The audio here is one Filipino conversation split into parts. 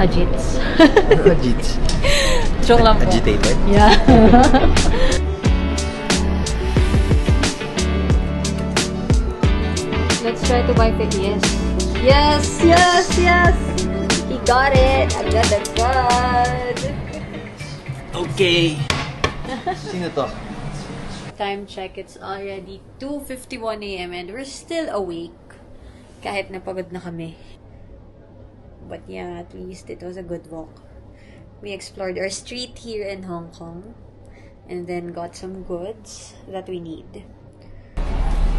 Ajits. Ajits. Joke lang po. Agitated? Yeah. Let's try to buy it. Yes. Yes, yes, yes! He got it! Agad-agad! Okay! Sino to? Time check, it's already 2:51 a.m. and we're still awake. Kahit napagod na kami. But yeah, at least it was a good walk. We explored our street here in Hong Kong and then got some goods that we need.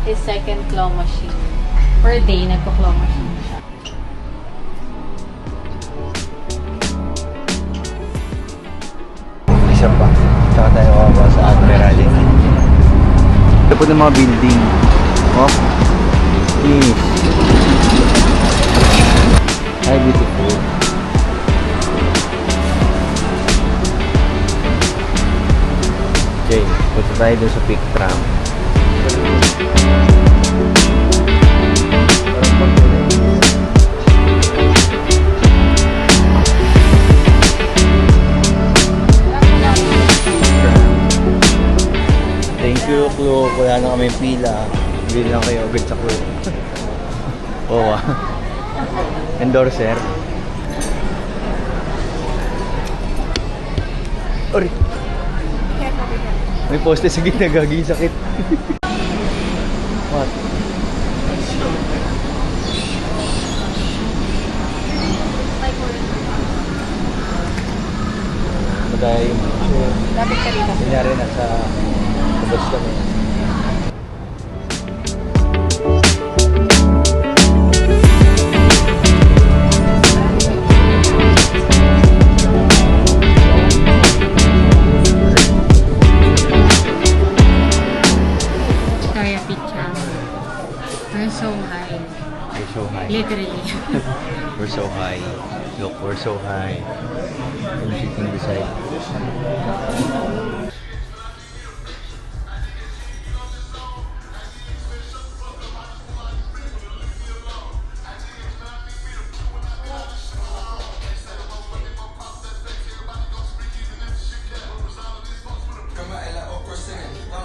His second claw machine. Per day, nagko-claw machine siya. Isa pa. Tsaka tayo kawa sa Admiralty. Ito po ng mga building. Oh. Yes. Ay, beautiful. Okay, punta tayo doon sa Peak Tram. Thank you, Klo. Wala na kami pila. Bili lang kayo agad sa Klo. Oo. Endorser. Ori. May poste sa gitna, gagi sakit. What? Maday. Dapat ka rito. Kunyari nasa labas kami. Victoria Picture. We're so high. We're so high. Literally. We're so high. Look, we're so high. I'm sitting beside.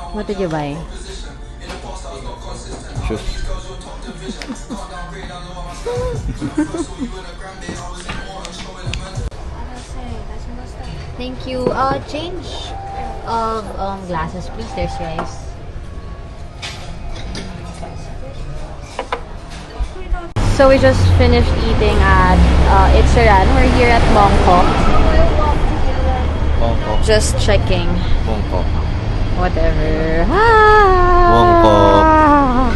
What did you buy? Shoes. Thank you. Change of glasses, please. There's rice. So we just finished eating at Itzeran. We're here at Bangkok. Bangkok. Just checking. Bangkok. Whatever. Bangkok.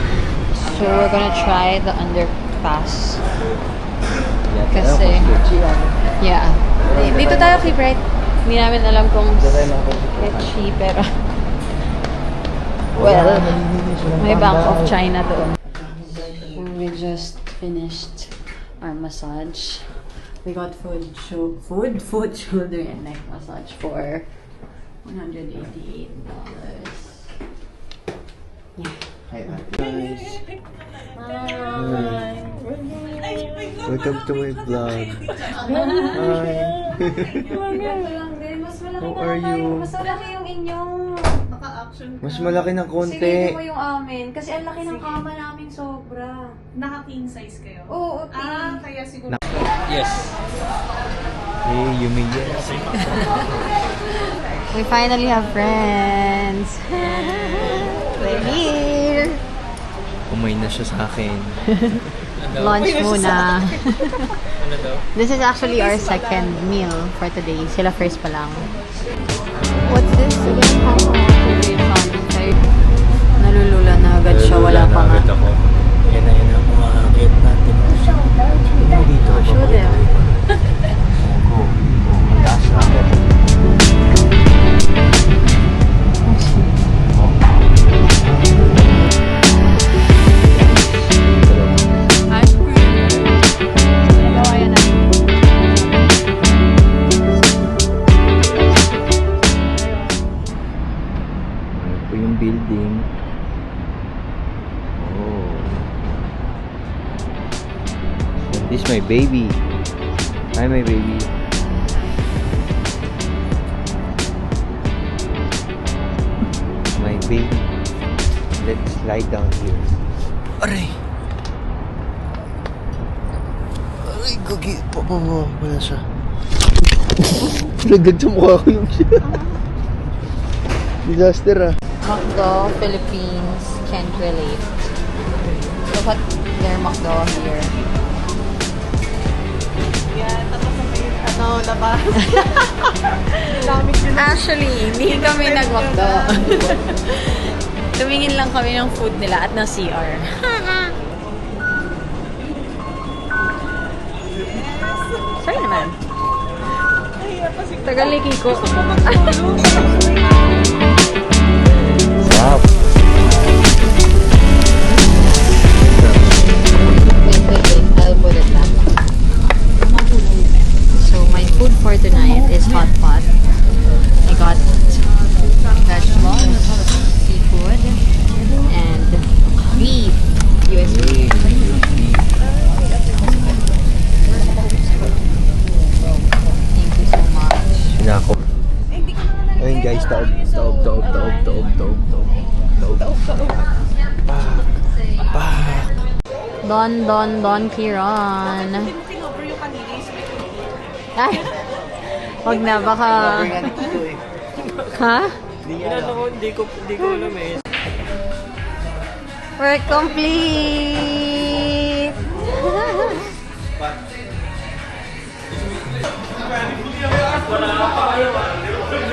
So we're gonna try the underpass. Yeah, Kasi, yeah. Dito tayo kay Bright. Hindi namin alam kung sketchy, pero well, may Bank of China doon. We just finished our massage. We got foot, shoulder, and neck massage for $188. Yeah. Hi, guys. Welcome to my vlog. Hi. How are you? Mas malaki yung inyong. Mas malaki ng konti. Sige, mo yung amin. Kasi ang laki ng kama namin sobra. Naka-king size kayo? Oo, okay. Kaya siguro... Yes. Hey, Yumi, yes. We finally have friends. We're here. Umay na siya sa akin. Lunch muna. This is actually our second meal for today. Sila first pa lang. What's this again? Hong Kong observation. Nalulula na agad siya. Wala pa nga. Yan na ang mga akit natin. Ano dito? Show them. Ang taas na agad. Yung building. Oh. And this my baby. Hi, my baby. My baby. Let's lie down here. Aray! Aray, gagi. Wala siya. Nagdag sa mukha ko nung siya. Disaster ah. McDo, Philippines, can't relate. Look at their McDo here. Yeah, tapos na may labas. Actually, hindi kami nag-McDo. Tumingin lang kami ng food nila at ng CR. Sorry naman. Tagal ni Kiko. Wow. Wait. I'll put it back. So, my food for tonight is hot pot. I got vegetables, seafood, and beef. US beef. Thank you so much. Pinako. Ayun guys, taob. Don Kiran. Pinover yung kanina yung sweet. Ay! Wag na, baka... Ha? Hindi ko alam eh. We're complete!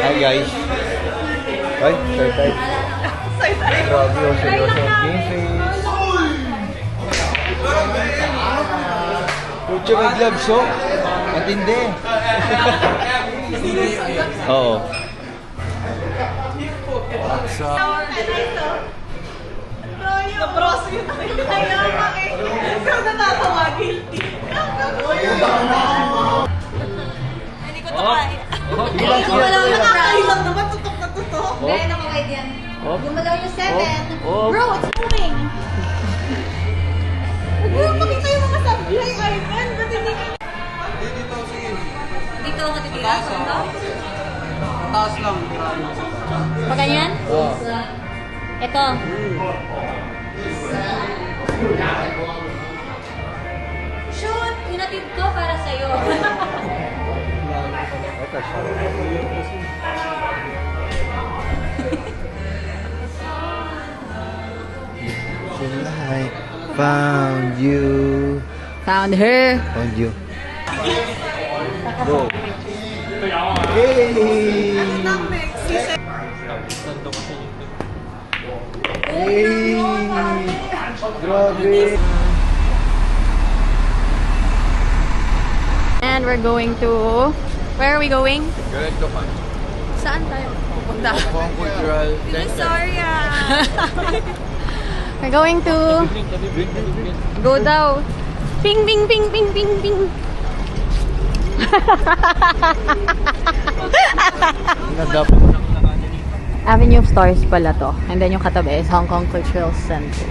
Hi guys. Ay, tay. Grabe yung seryoso. Game face. Pucha, may gloves oh. Matindi. Oo. Nabros yun. Kaya bakit? Ikaw natatawa, guilty. Hindi ko to kaya. Gumalaw yung Nakakailang naman, tutok na tutok. Gaya na mga yan. Gumalaw yung 7. Bro, it's moving. Huwag mo pakita yung mga sablay, Ivan. Ba't hindi ka... Dito ako titira? Taas lang. Pa ganyan? Oo. Ito. Shoot! Hinatid ko para sa'yo. I found you. Found her. Found you. Go. Yay! Yay! Grabe! And we're going to... Where are we going? Good to fun. Saan tayo pupunta? Hong Cultural Sorry We're going to... Go daw. Ping, ping, ping, ping, ping, ping. Avenue of Stars pala to. And then yung katabi is Hong Kong Cultural Center.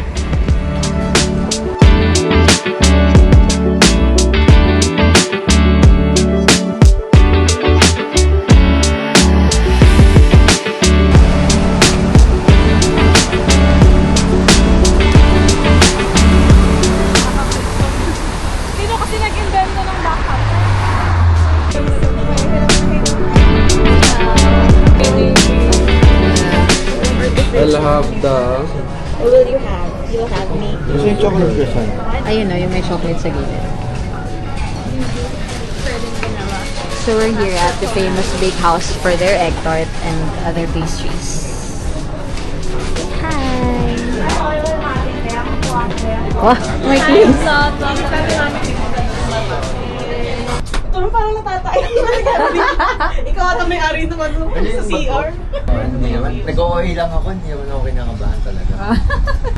Sino kasi nag-invento ng backup? I'll have the... What will you have? You will have me. Gusto yung chocolate croissant? Ayun no, yung may chocolate sa gilid. So we're here at the famous bakehouse for their egg tart and other pastries. Hi! Oh, my kids! Ito nung parang natatay. Ikaw ata may-ari naman sa CR. Hindi naman. Nag-OA lang ako. Hindi naman ako kinakabahan talaga.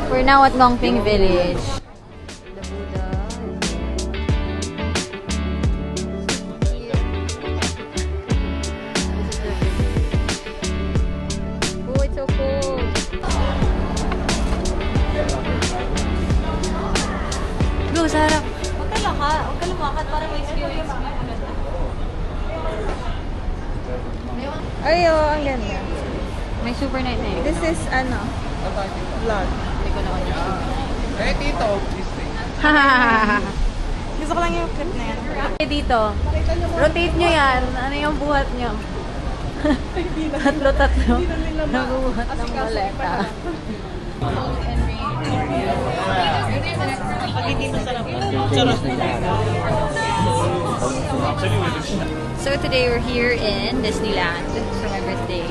We're now at Ngongping Village. Oh, it's so cool. Go, Sarah. Huwag ka lumakad para may experience mo. Ay, oh, ang ganda. May super night na yun. This is, ano, vlog. Hindi ko naman yun. Eh, tito. Please stay. Gusto ko lang yung clip na yan. Dito, rotate nyo yan. Ano yung buhat nyo? Tatlo. Nabubuhat ng maleta. Pag hindi masarap. So today we're here in Disneyland for my birthday.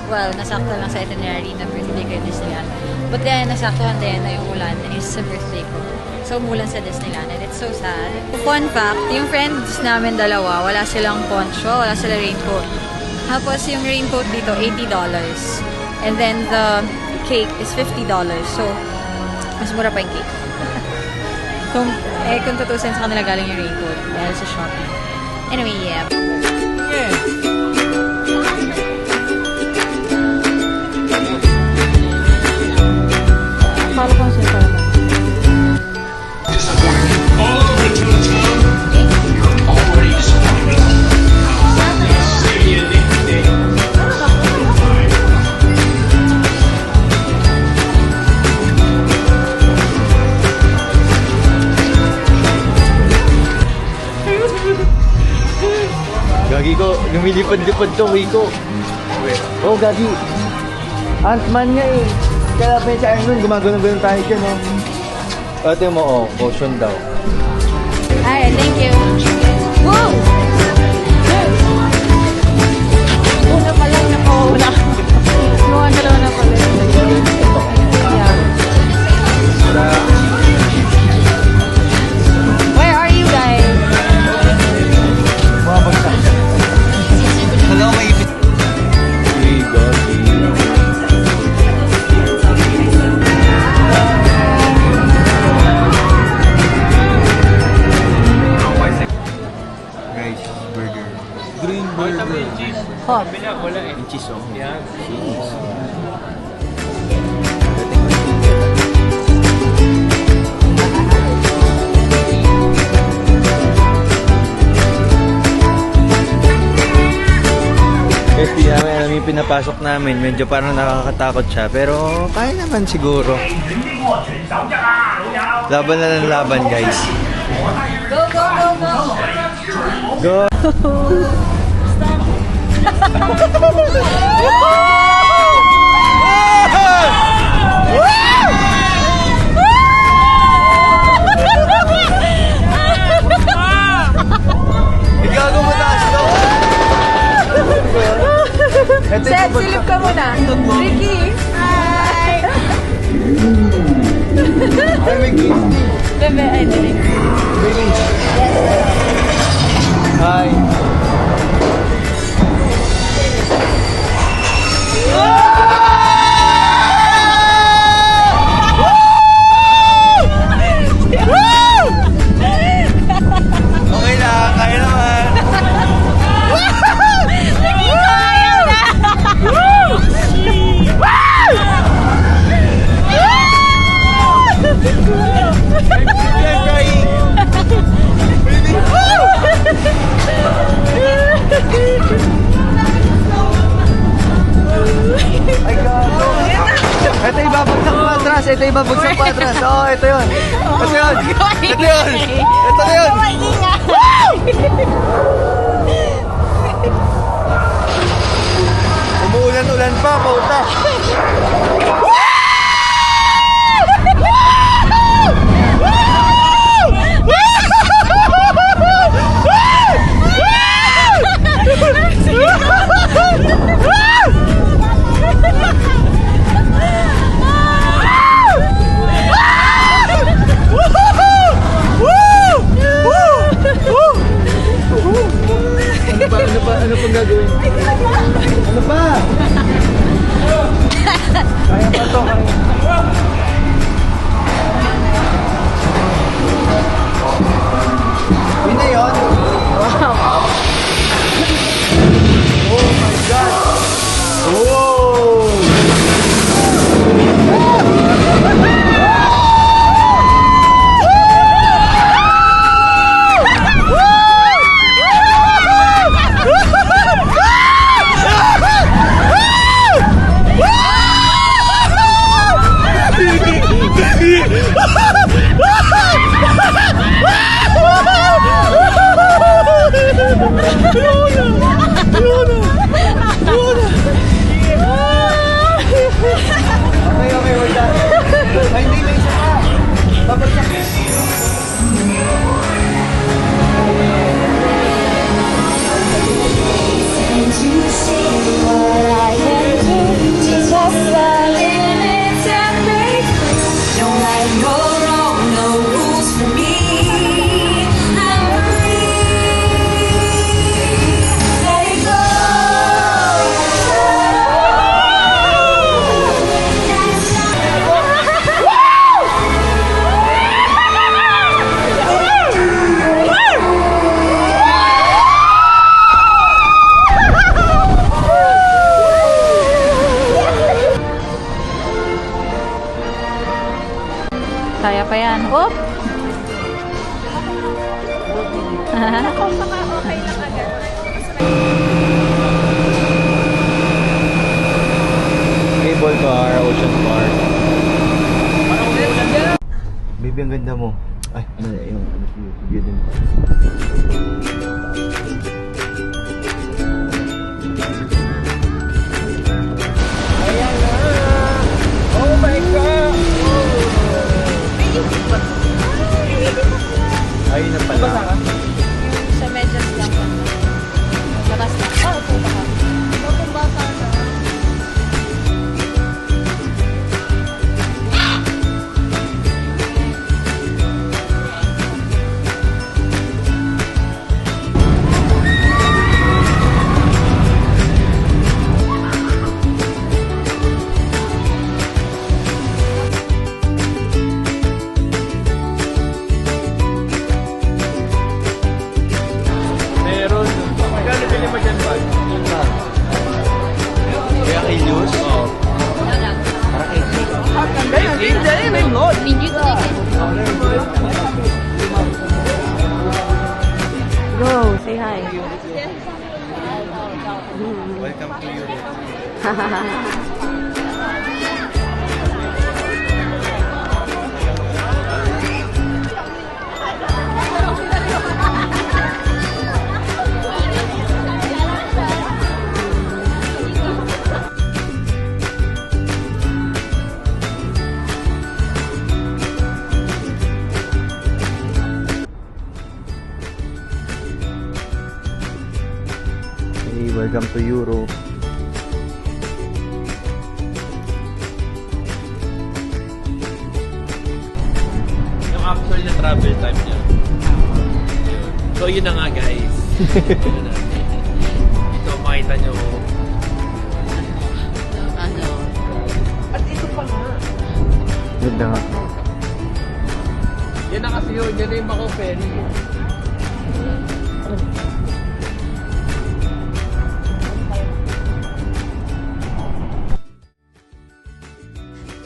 Well, nasakto lang sa itinerary na birthday ko in Disneyland. But then, nasaktuhan din na yung ulan is sa birthday ko. So, umulan sa Disneyland and it's so sad. Fun fact, yung friends namin dalawa, wala silang poncho, wala silang raincoat. Tapos yung raincoat dito, $80. And then the cake is $50. So, mas mura pa yung cake. Kung tutusin sa kanila galing yung raincoat dahil sa shopping. Anyway, yeah. Follow ko siya para Gagi ko, lumilipad-lipad to, Wiko. Oh, Gagi. Ant-Man nga eh. Kaya pa yung sa Iron Man, gumagano'n-ganon tayo dyan, oh. Ito mo, oh, caution daw. Alright, thank you. Woo! Una pa lang nakauna. Mga dalawa na pala. Yeah. Where are you guys? Mga bagsak. Hello, may ibig. Hey, Gagi. Guys, burger. Green burger. Hot. Yung cheese, oh. Yan. Cheese. Guys, di namin alam yung pinapasok namin. Medyo parang nakakatakot siya. Pero kaya naman siguro. Laban na ng laban, guys. Go, go, go, go! Go! Ikaw gumataas to! Seth, silip ka muna. Ricky! Hi! Ay, may Christy! Bebe, ay, dali. Baby! Hi! Okay lang, kaya naman! Ay, gago! Ito ibabagsak pa atras! Ito ibabagsak pa atras! Oo, ito yun! Ito yun! Ito yun! Ito na yun! Umuulan-ulan pa, pauta! Ano pang gagawin? Ano pa? Kaya pa to, kaya. Yun na yun? Wow! Oh my God! Whoa! Okay, wait lang. Ay, hindi, may isa pa. Babagsak. Kaya pa yan. Oop! Cable car, ocean park. Baby, ang ganda mo. Ay, mali, yung view din. Oh my God! Ayun na pala. Sa medyas lang. Labas lang. Oh, ito ba ka? Bakit bata ka? Meron. Magkano bili mo dyan, Bal? Kaya kay Luz? Oo. Para kay Jake. Minute Go, say hi. Welcome to Europe. Hey, welcome to Europe. Yung actual na travel time niya. Yun. So yun na nga guys. Yun na. Ito makita nyo. Ano? At ito pa nga. Ganda nga. Yan na kasi yun. Yan na yung Macau Ferry.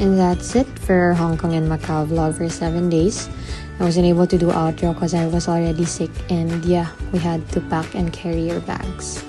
And that's it for our Hong Kong and Macau vlog for 7 days. I wasn't able to do outro because I was already sick, and yeah, we had to pack and carry our bags.